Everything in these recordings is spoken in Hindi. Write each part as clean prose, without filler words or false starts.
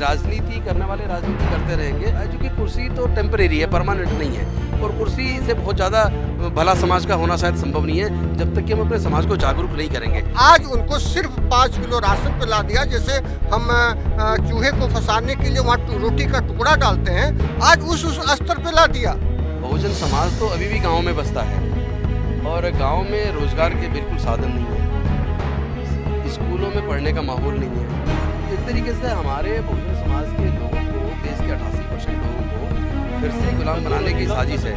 राजनीति करने वाले राजनीति करते रहेंगे, क्योंकि कुर्सी तो टेम्परेरी है, परमानेंट नहीं है। और कुर्सी से बहुत ज़्यादा भला समाज का होना शायद संभव नहीं है जब तक कि हम अपने समाज को जागरूक नहीं करेंगे। आज उनको सिर्फ 5 किलो राशन पे ला दिया। जैसे हम चूहे को फंसाने के लिए वहाँ रोटी का टुकड़ा डालते हैं, आज उस स्तर पे ला दिया। बहुजन समाज तो अभी भी गाँव में बसता है और गाँव में रोजगार के बिल्कुल साधन नहीं है, स्कूलों में पढ़ने का माहौल नहीं है। तो एक तरीके से हमारे बहुजन समाज के लोगों को, देश के 88% लोगों को फिर से गुलाम बनाने की साजिश है।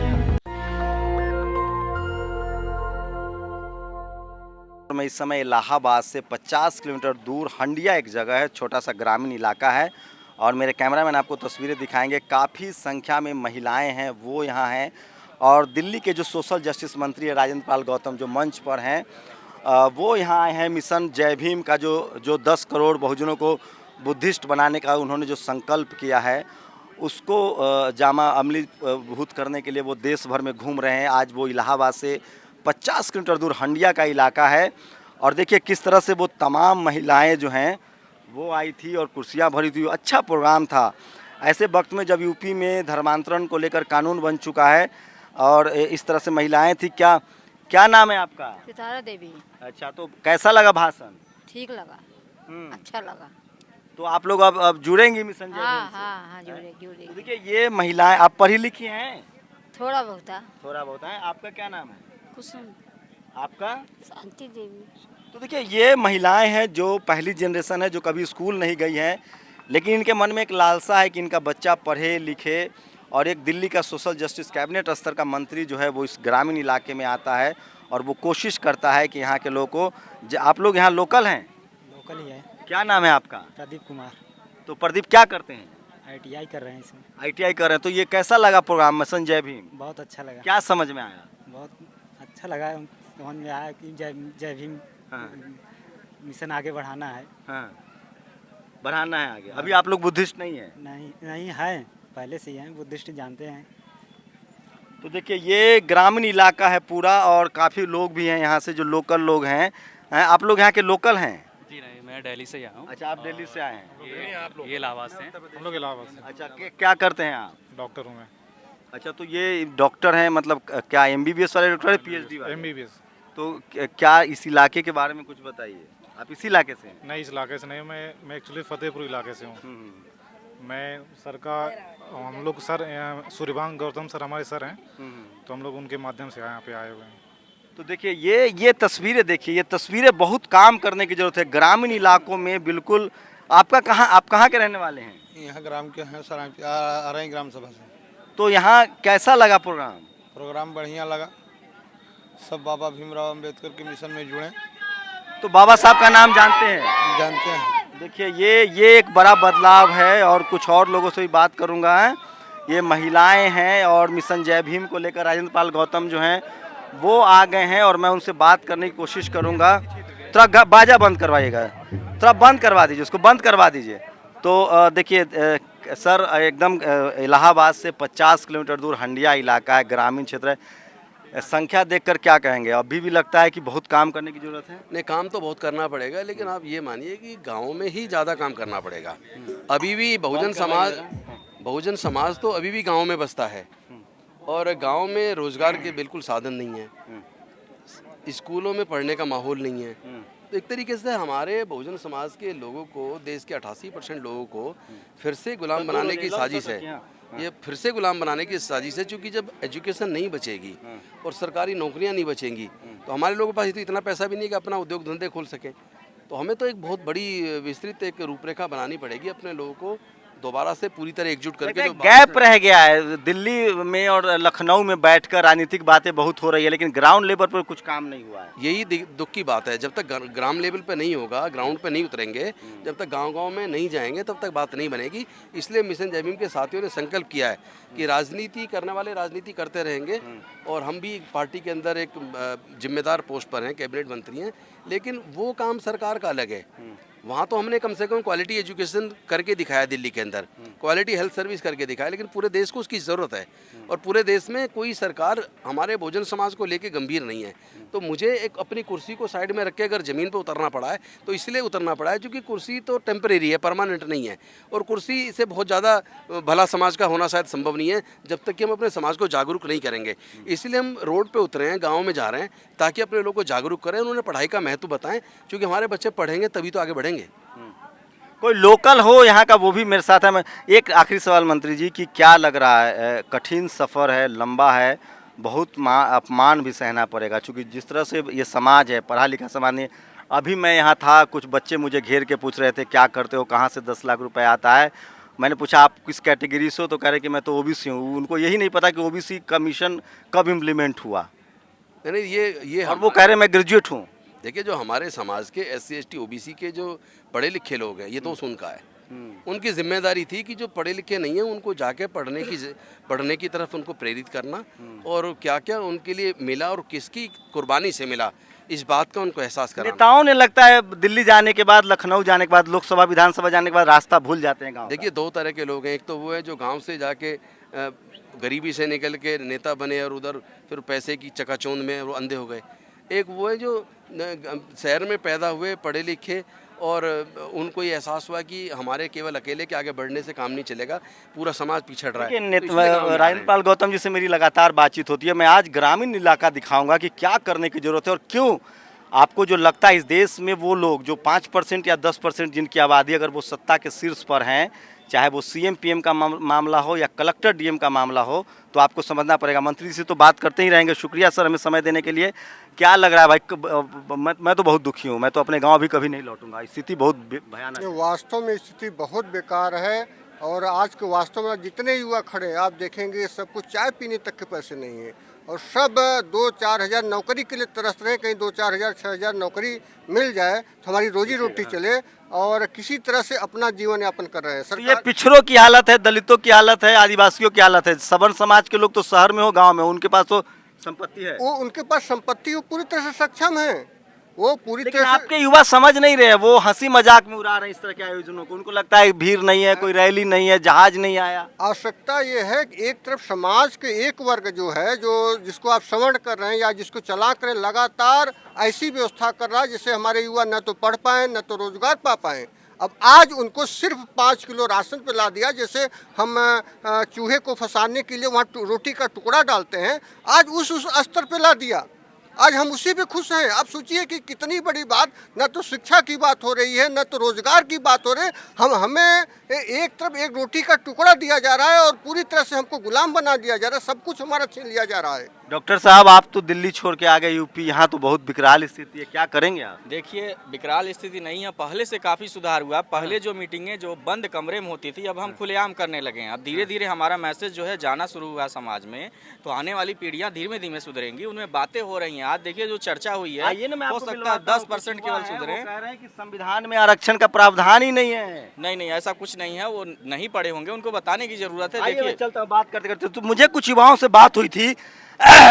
मैं इस समय इलाहाबाद से 50 किलोमीटर दूर हंडिया एक जगह है, छोटा सा ग्रामीण इलाका है और मेरे कैमरामैन आपको तस्वीरें दिखाएंगे। काफ़ी संख्या में महिलाएं हैं, वो यहाँ हैं और दिल्ली के जो सोशल जस्टिस मंत्री है राजेंद्र पाल गौतम जो मंच पर हैं, वो यहाँ आए हैं। मिशन जय भीम का जो 10 करोड़ बहुजनों को बुद्धिस्ट बनाने का उन्होंने जो संकल्प किया है उसको जामा अमलीभूत करने के लिए वो देश भर में घूम रहे हैं। आज वो इलाहाबाद से 50 किलोमीटर दूर हंडिया का इलाका है और देखिए किस तरह से वो तमाम महिलाएं जो हैं वो आई थी और कुर्सियां भरी थी। अच्छा प्रोग्राम था ऐसे वक्त में जब यूपी में धर्मांतरण को लेकर कानून बन चुका है और इस तरह से महिलाएं थी। क्या नाम है आपका? सितारा देवी। अच्छा, तो कैसा लगा भाषण? ठीक लगा, अच्छा लगा। तो आप लोग अब जुड़ेंगी मिशन जय हाँ भीम से? हाँ हाँ, जुड़े। तो देखिए ये महिलाएं, आप पढ़ी लिखी हैं? थोड़ा बहुत। थोड़ा बहुत है। आपका क्या नाम है? कुसुम। आपका? शांति देवी। तो देखिए ये महिलाएं हैं जो पहली जनरेशन है, जो कभी स्कूल नहीं गई हैं, लेकिन इनके मन में एक लालसा है कि इनका बच्चा पढ़े लिखे और एक दिल्ली का सोशल जस्टिस कैबिनेट स्तर का मंत्री जो है वो इस ग्रामीण इलाके में आता है और वो कोशिश करता है कि यहाँ के लोगों को। आप लोग यहाँ लोकल हैं? लोकल ही है। क्या नाम है आपका? प्रदीप कुमार। तो प्रदीप क्या करते हैं? ITI कर रहे हैं इसमें। ITI कर रहे हैं। तो ये कैसा लगा प्रोग्राम मिशन जय भीम? बहुत अच्छा लगा। क्या समझ में आया? बहुत अच्छा लगा, समझ में आया कि जय भीम मिशन आगे बढ़ाना है। हाँ, बढ़ाना है आगे। अभी आप लोग बुद्धिस्ट नहीं है? नहीं है, पहले से ही हैं, बुद्धिस्ट जानते हैं। तो देखिए ये ग्रामीण इलाका है पूरा और काफ़ी लोग भी हैं यहाँ से जो लोकल लोग हैं। आप लोग यहाँ के लोकल हैं? जी नहीं, मैं दिल्ली से आया हूँ। अच्छा, आप दिल्ली से आए हैं? ये इलाहाबाद से हैं। हम लोग इलाहाबाद से। अच्छा, क्या करते हैं आप? डॉक्टर हूँ मैं। अच्छा, तो ये डॉक्टर हैं, मतलब क्या MBBS वाले डॉक्टर है, PhD वाले? MBBS। तो क्या इस इलाके के बारे में कुछ बताइए। आप इसी इलाके से हैं? नहीं, इस इलाके से नहीं, मैं एक्चुअली फतेहपुर इलाके से हूँ। मैं सर का, हम लोग सर सूर्यभान गौतम सर हमारे सर हैं, तो हम लोग उनके माध्यम से यहाँ पे आए हुए हैं। तो देखिए ये तस्वीरें देखिए, ये तस्वीरें बहुत काम करने की जरूरत है ग्रामीण इलाकों में। बिल्कुल। आप कहाँ के रहने वाले हैं? यहाँ ग्राम के हैं सर, आ रहे हैं ग्राम सभा से। तो यहाँ कैसा लगा प्रोग्राम? प्रोग्राम बढ़िया लगा। सब बाबा भीमराव अंबेडकर के मिशन में जुड़े। तो बाबा साहब का नाम जानते हैं? जानते हैं। देखिए ये एक बड़ा बदलाव है और कुछ और लोगों से भी बात करूंगा। ये महिलाएं हैं और मिशन जय भीम को लेकर राजेंद्र पाल गौतम जो हैं वो आ गए हैं और मैं उनसे बात करने की कोशिश करूंगा। थोड़ा बाजा बंद करवाइएगा, थोड़ा बंद करवा दीजिए, उसको बंद करवा दीजिए। तो देखिए सर, एकदम इलाहाबाद से 50 किलोमीटर दूर हंडिया इलाका है, ग्रामीण क्षेत्र है। संख्या देखकर क्या कहेंगे? अभी भी लगता है कि बहुत काम करने की जरूरत है? नहीं, काम तो बहुत करना पड़ेगा, लेकिन आप ये मानिए कि गाँव में ही ज़्यादा काम करना पड़ेगा। अभी भी बहुजन समाज तो अभी भी गाँव में बसता है और गांव में रोजगार के बिल्कुल साधन नहीं है, स्कूलों में पढ़ने का माहौल नहीं है। तो एक तरीके से हमारे बहुजन समाज के लोगों को, देश के 88% लोगों को फिर से गुलाम बनाने की साजिश है। ये फिर से गुलाम बनाने की साजिश है, क्योंकि जब एजुकेशन नहीं बचेगी और सरकारी नौकरियां नहीं बचेंगी तो हमारे लोगों के पास तो इतना पैसा भी नहीं कि अपना उद्योग धंधे खोल सकें। तो हमें तो एक बहुत बड़ी विस्तृत एक रूपरेखा बनानी पड़ेगी अपने लोगों को दोबारा से पूरी तरह एकजुट करके। जो गैप रह गया है दिल्ली में और लखनऊ में बैठकर राजनीतिक बातें बहुत हो रही है, लेकिन ग्राउंड लेवल पर कुछ काम नहीं हुआ है। यही दुख की बात है। जब तक ग्राम लेवल पे नहीं होगा, ग्राउंड पे नहीं उतरेंगे, जब तक गांव-गांव में नहीं जाएंगे, तब तक बात नहीं बनेगी। इसलिए मिशन जय भीम के साथियों ने संकल्प किया है कि राजनीति करने वाले राजनीति करते रहेंगे और हम भी पार्टी के अंदर एक जिम्मेदार पोस्ट पर हैं, कैबिनेट मंत्री हैं, लेकिन वो काम सरकार का अलग है। वहाँ तो हमने कम से कम क्वालिटी एजुकेशन करके दिखाया दिल्ली के अंदर, क्वालिटी हेल्थ सर्विस करके दिखाया, लेकिन पूरे देश को उसकी ज़रूरत है और पूरे देश में कोई सरकार हमारे बहुजन समाज को लेके गंभीर नहीं है। तो मुझे एक अपनी कुर्सी को साइड में रख के अगर ज़मीन पे उतरना पड़ा है तो इसलिए उतरना पड़ा है क्योंकि कुर्सी तो टेम्परेरी है, परमानेंट नहीं है, और कुर्सी से बहुत ज़्यादा भला समाज का होना शायद संभव नहीं है जब तक कि हम अपने समाज को जागरूक नहीं करेंगे। इसलिए हम रोड पे उतरे हैं, गाँव में जा रहे हैं ताकि अपने लोगों को जागरूक करें, उन्होंने पढ़ाई का महत्व बताएं, क्योंकि हमारे बच्चे पढ़ेंगे तभी तो आगे बढ़ेंगे। कोई लोकल हो यहाँ का वो भी मेरे साथ है। मैं एक आखिरी सवाल मंत्री जी कि क्या लग रहा है, कठिन सफ़र है, लंबा है, बहुत अपमान भी सहना पड़ेगा, क्योंकि जिस तरह से ये समाज है, पढ़ा लिखा समाज नहीं। अभी मैं यहाँ था, कुछ बच्चे मुझे घेर के पूछ रहे थे क्या करते हो, कहाँ से 10 लाख रुपए आता है। मैंने पूछा आप किस कैटेगरी से हो, तो कह रहे कि मैं तो ओबीसी हूँ। उनको यही नहीं पता कि ओबीसी कमीशन कब इम्प्लीमेंट हुआ। नहीं, ये और वो कह रहे मैं ग्रेजुएट हूँ। देखिए, जो हमारे समाज के SC ST OBC के जो पढ़े लिखे लोग हैं, ये तो उनका है, उनकी जिम्मेदारी थी कि जो पढ़े लिखे नहीं हैं उनको जाके पढ़ने की तरफ उनको प्रेरित करना, और क्या क्या उनके लिए मिला और किसकी कुर्बानी से मिला, इस बात का उनको एहसास कराना। नेताओं ने लगता है दिल्ली जाने के बाद, लखनऊ जाने के बाद, लोकसभा विधानसभा जाने के बाद रास्ता भूल जाते हैं गाँव। देखिए, 2 तरह के लोग हैं। एक तो वो है जो गांव से जाके गरीबी से निकल के नेता बने और उधर फिर पैसे की चकाचौंध में वो अंधे हो गए। एक वो है जो शहर में पैदा हुए, पढ़े लिखे, और उनको ये एहसास हुआ कि हमारे केवल अकेले के आगे बढ़ने से काम नहीं चलेगा, पूरा समाज पिछड़ रहा है। राजेंद्र पाल गौतम जी से मेरी लगातार बातचीत होती है। मैं आज ग्रामीण इलाका दिखाऊंगा कि क्या करने की जरूरत है और क्यों आपको जो लगता है इस देश में वो लोग जो 5% या 10% जिनकी आबादी अगर वो सत्ता के शीर्ष पर हैं, चाहे वो CM PM का मामला हो या कलेक्टर DM का मामला हो, तो आपको समझना पड़ेगा। मंत्री जी से तो बात करते ही रहेंगे। शुक्रिया सर हमें समय देने के लिए। क्या लग रहा है भाई? मैं तो बहुत दुखी हूँ, मैं तो अपने गांव भी कभी नहीं लौटूंगा। स्थिति बहुत भयानक है। वास्तव में स्थिति बहुत बेकार है, और आज के वास्तव में जितने युवा खड़े हैं आप देखेंगे सबको चाय पीने तक के पैसे नहीं है, और सब 2-4 हज़ार नौकरी के लिए तरस रहे हैं। कहीं 2-4 हज़ार 6 हज़ार नौकरी मिल जाए तो हमारी रोजी रोटी चले, और किसी तरह से अपना जीवन यापन कर रहे हैं। तो ये पिछड़ों की हालत है, दलितों की हालत है, आदिवासियों की हालत है। सवर्ण समाज के लोग तो शहर में हो, गांव में, उनके पास तो संपत्ति है, वो उनके पास संपत्ति, वो पूरी तरह से सक्षम है, वो पूरी लेकिन तरह से। आपके युवा समझ नहीं रहे, वो हंसी मजाक में उड़ा रहे हैं इस तरह के आयोजनों को। उनको लगता है भीड़ नहीं है, कोई रैली नहीं है, जहाज नहीं आया। आवश्यकता ये है कि एक तरफ समाज के एक वर्ग जो है, जो जिसको आप श्रवण कर रहे हैं या जिसको चला कर रहे हैं, लगातार ऐसी व्यवस्था कर रहा है जिससे हमारे युवा न तो पढ़ पाएँ न तो रोजगार पा पाएँ। अब आज उनको सिर्फ 5 किलो राशन पे ला दिया, जैसे हम चूहे को फंसाने के लिए वहाँ रोटी का टुकड़ा डालते हैं, आज उस स्तर पे ला दिया। आज हम उसी पे खुश हैं। आप सोचिए कि कितनी बड़ी बात, न तो शिक्षा की बात हो रही है, न तो रोजगार की बात हो रही है। हमें एक तरफ एक रोटी का टुकड़ा दिया जा रहा है और पूरी तरह से हमको गुलाम बना दिया जा रहा है, सब कुछ हमारा छीन लिया जा रहा है। डॉक्टर साहब, आप तो दिल्ली छोड़ के आ गए यूपी, यहाँ तो बहुत विकराल स्थिति है, क्या करेंगे आप? देखिए, विकराल स्थिति नहीं है, पहले से काफ़ी सुधार हुआ। पहले जो मीटिंगें जो बंद कमरे में होती थी, अब हम खुलेआम करने लगे हैं। अब धीरे धीरे हमारा मैसेज जो है जाना शुरू हुआ समाज में, तो आने वाली पीढ़ियाँ धीरे धीरे सुधरेंगी, उनमें बातें हो रही हैं। आज देखिए जो चर्चा हुई है, हो सकता है 10% केवल सुधरे। कह रहे हैं कि संविधान में आरक्षण का प्रावधान ही नहीं है। नहीं, ऐसा कुछ नहीं है, वो नहीं पढ़े होंगे, उनको बताने की जरूरत है। देखिए, देखिए, चलता हूं, बात करते करते तो मुझे कुछ युवाओं से बात हुई थी।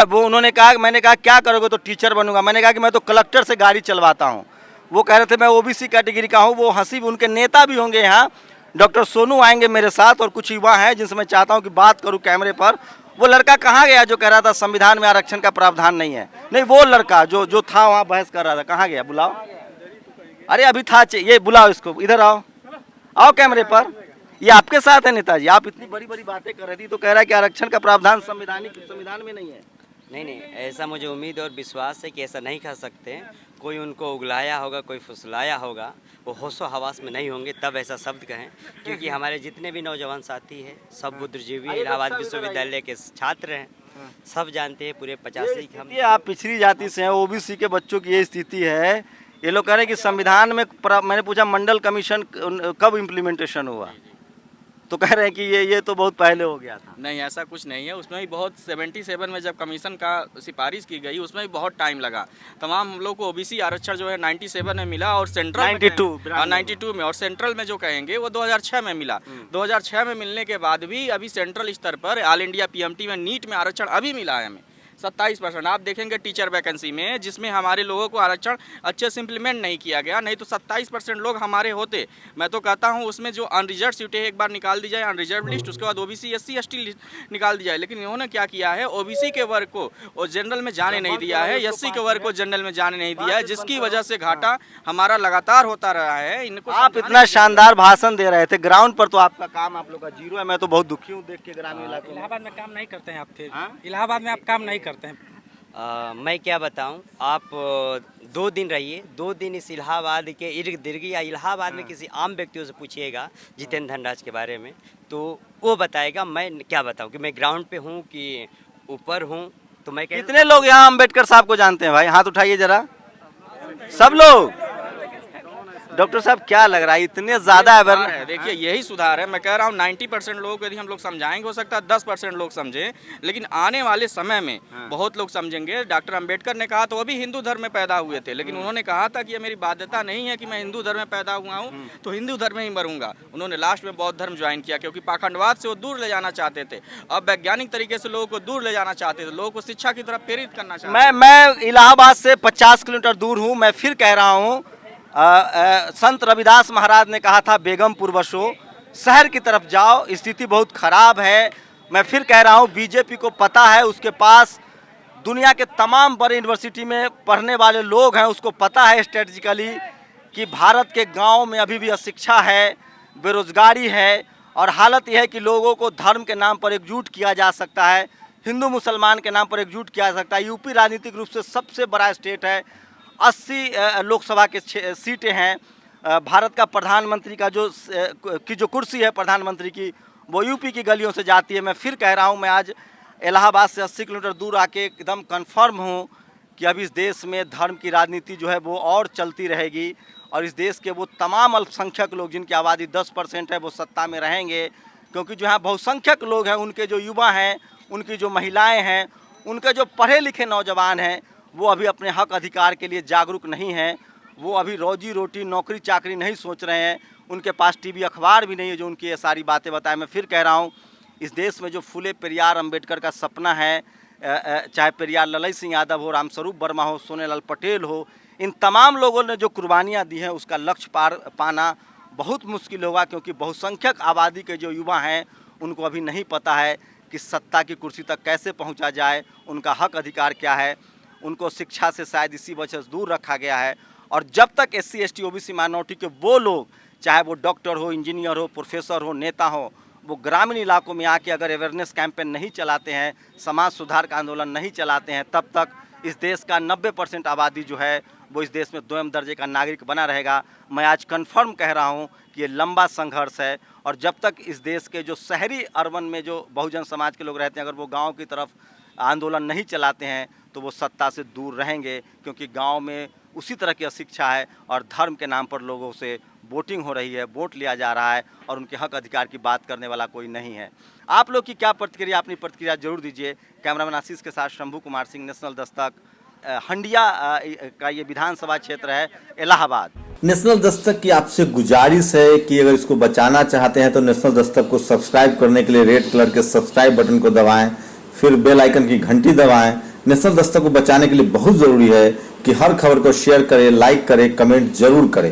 वो उन्होंने कहा, मैंने कहा क्या करोगे? तो टीचर बनूंगा। मैंने कहा कि मैं तो कलेक्टर से गाड़ी चलवाता हूँ। वो कह रहे थे मैं OBC कैटेगरी का हूँ। वो हंसी, उनके नेता भी होंगे यहाँ, डॉक्टर सोनू आएंगे मेरे साथ, और कुछ युवा हैं जिनसे मैं चाहता हूँ कि बात करूँ कैमरे पर। वो लड़का कहाँ गया जो कह रहा था संविधान में आरक्षण का प्रावधान नहीं है? नहीं, वो लड़का जो था वहाँ बहस कर रहा था, कहाँ गया? बुलाओ। अरे अभी था, ये बुलाओ इसको, इधर आओ कैमरे पर। ये आपके साथ है नेताजी, आप इतनी बड़ी बड़ी बातें कर रही थी, तो कह रहा है कि आरक्षण का प्रावधान संविधान में नहीं है। नहीं, ऐसा मुझे उम्मीद और विश्वास है कि ऐसा नहीं कर सकते। कोई उनको उगलाया होगा, कोई फुसलाया होगा, वो होशो हवास में नहीं होंगे तब ऐसा शब्द कहें। क्योंकि हमारे जितने भी नौजवान साथी हैं सब बुद्धिजीवी इलाहाबाद विश्वविद्यालय के छात्र हैं, सब जानते हैं पूरे 85 हम। आप पिछड़ी जाति से हैं, OBC के बच्चों की ये स्थिति है। ये लोग कह रहे हैं कि संविधान में, मैंने पूछा मंडल कमीशन कब इम्प्लीमेंटेशन हुआ, तो कह रहे हैं कि ये तो बहुत पहले हो गया था। नहीं, ऐसा कुछ नहीं है। उसमें भी बहुत 77 में जब कमीशन का सिफारिश की गई, उसमें भी बहुत टाइम लगा। तमाम हम लोग को OBC आरक्षण जो है 97 में मिला, और सेंट्रल 92 में, और सेंट्रल में जो कहेंगे वो 2006 में मिला। 2006 में मिलने के बाद भी अभी सेंट्रल स्तर पर ऑल इंडिया PMT में नीट में आरक्षण अभी मिला है हमें। 27%। आप देखेंगे टीचर वैकेंसी में जिसमें हमारे लोगों को आरक्षण अच्छे से इम्प्लीमेंट नहीं किया गया, नहीं तो 27% लोग हमारे होते। मैं तो कहता हूँ उसमें जो अनरिजर्व सीटें एक बार निकाल दी जाए, अनरिजर्व लिस्ट, उसके बाद ओबीसी SC ST निकाल दी जाए। लेकिन इन्होंने क्या किया है, ओबीसी के वर्ग को और जनरल में जाने नहीं दिया है, SC के वर्ग को जनरल में जाने नहीं दिया है, जिसकी वजह से घाटा हमारा लगातार होता रहा है। इनको आप इतना शानदार भाषण दे रहे थे, ग्राउंड पर तो आपका काम आप लोग का जीरो है। मैं तो बहुत दुखी हूँ देख के ग्रामीण इलाकों में। इलाहाबाद में काम नहीं करते हैं आप, फिर इलाहाबाद में आप काम नहीं करते हैं। मैं क्या बताऊं, आप 2 दिन रहिए, 2 दिन इस इलाहाबाद के इर्द गिर्द या इलाहाबाद में किसी आम व्यक्तियों से पूछिएगा जितेंद्र धनराज के बारे में, तो वो बताएगा। मैं क्या बताऊं कि मैं ग्राउंड पे हूं कि ऊपर हूं, तो मैं कितने लोग यहाँ अम्बेडकर साहब को जानते हैं भाई? हाथ उठाइए जरा, सब लोग। डॉक्टर साहब क्या लग रहा है इतने ज्यादा है? देखिए यही सुधार है। मैं कह रहा हूँ 90% लोगों को यदि हम लोग समझाएंगे, हो सकता है 10% लोग समझें, लेकिन आने वाले समय में बहुत लोग समझेंगे। डॉक्टर अंबेडकर ने कहा, तो वो भी हिंदू धर्म में पैदा हुए थे, लेकिन उन्होंने कहा था कि ये मेरी बाध्यता नहीं है कि मैं हिंदू धर्म में पैदा हुआ हूँ तो हिंदू धर्म में ही मरूंगा। उन्होंने लास्ट में बौद्ध धर्म ज्वाइन किया, क्योंकि पाखंडवाद से वो दूर ले जाना चाहते थे। अब वैज्ञानिक तरीके से लोगों को दूर ले जाना चाहते थे, लोगों को शिक्षा की तरफ प्रेरित करना चाहते थे। मैं इलाहाबाद से 50 किलोमीटर दूर हूँ। मैं फिर कह रहा हूँ, संत रविदास महाराज ने कहा था, बेगमपुर बसो, शहर की तरफ जाओ, स्थिति बहुत खराब है। मैं फिर कह रहा हूँ, बीजेपी को पता है, उसके पास दुनिया के तमाम बड़े यूनिवर्सिटी में पढ़ने वाले लोग हैं, उसको पता है स्ट्रेटजिकली कि भारत के गांव में अभी भी अशिक्षा है, बेरोजगारी है, और हालत यह है कि लोगों को धर्म के नाम पर एकजुट किया जा सकता है, हिंदू मुसलमान के नाम पर एकजुट किया जा सकता है। यूपी राजनीतिक रूप से सबसे बड़ा स्टेट है, 80 लोकसभा के सीटें हैं। भारत का प्रधानमंत्री का जो कुर्सी है प्रधानमंत्री की, वो यूपी की गलियों से जाती है। मैं फिर कह रहा हूँ, मैं आज इलाहाबाद से 80 किलोमीटर दूर आके एकदम कंफर्म हूँ कि अब इस देश में धर्म की राजनीति जो है वो और चलती रहेगी, और इस देश के वो तमाम अल्पसंख्यक लोग जिनकी आबादी 10% है वो सत्ता में रहेंगे। क्योंकि जो यहाँ बहुसंख्यक लोग हैं, उनके जो युवा हैं, उनकी जो महिलाएँ हैं, उनके जो पढ़े लिखे नौजवान हैं, वो अभी अपने हक अधिकार के लिए जागरूक नहीं हैं। वो अभी रोजी रोटी नौकरी चाकरी नहीं सोच रहे हैं, उनके पास टीवी अखबार भी नहीं है जो उनकी ये सारी बातें बताए। मैं फिर कह रहा हूँ, इस देश में जो फुले पेरियार अम्बेडकर का सपना है, चाहे पेरियार ललई सिंह यादव हो, रामस्वरूप वर्मा हो, सोनेलाल पटेल हो, इन तमाम लोगों ने जो कुर्बानियाँ दी हैं, उसका लक्ष्य पाना बहुत मुश्किल होगा। क्योंकि बहुसंख्यक आबादी के जो युवा हैं, उनको अभी नहीं पता है कि सत्ता की कुर्सी तक कैसे पहुँचा जाए, उनका हक अधिकार क्या है। उनको शिक्षा से शायद इसी वजह से दूर रखा गया है। और जब तक SC ST OBC माइनॉरिटी के वो लोग, चाहे वो डॉक्टर हो, इंजीनियर हो, प्रोफेसर हो, नेता हो, वो ग्रामीण इलाकों में आके अगर अवेयरनेस कैंपेन नहीं चलाते हैं, समाज सुधार का आंदोलन नहीं चलाते हैं, तब तक इस देश का 90% आबादी जो है वो इस देश में 2म दर्जे का नागरिक बना रहेगा। मैं आज कन्फर्म कह रहा हूँ कि ये लंबा संघर्ष है, और जब तक इस देश के जो शहरी अर्बन में जो बहुजन समाज के लोग रहते हैं, अगर वो गाँव की तरफ आंदोलन नहीं चलाते हैं तो वो सत्ता से दूर रहेंगे। क्योंकि गांव में उसी तरह की अशिक्षा है, और धर्म के नाम पर लोगों से वोटिंग हो रही है, वोट लिया जा रहा है, और उनके हक अधिकार की बात करने वाला कोई नहीं है। आप लोग की क्या प्रतिक्रिया, अपनी प्रतिक्रिया जरूर दीजिए। कैमरामैन आशीष के साथ शंभू कुमार सिंह, नेशनल दस्तक, हंडिया का ये विधानसभा क्षेत्र है, इलाहाबाद। नेशनल दस्तक की आपसे गुजारिश है कि अगर इसको बचाना चाहते हैं तो नेशनल दस्तक को सब्सक्राइब करने के लिए रेड कलर के सब्सक्राइब बटन को दबाएं, फिर बेल आइकन की घंटी दबाएं। नेशनल दस्तक को बचाने के लिए बहुत जरूरी है कि हर खबर को शेयर करें, लाइक करें, कमेंट जरूर करें।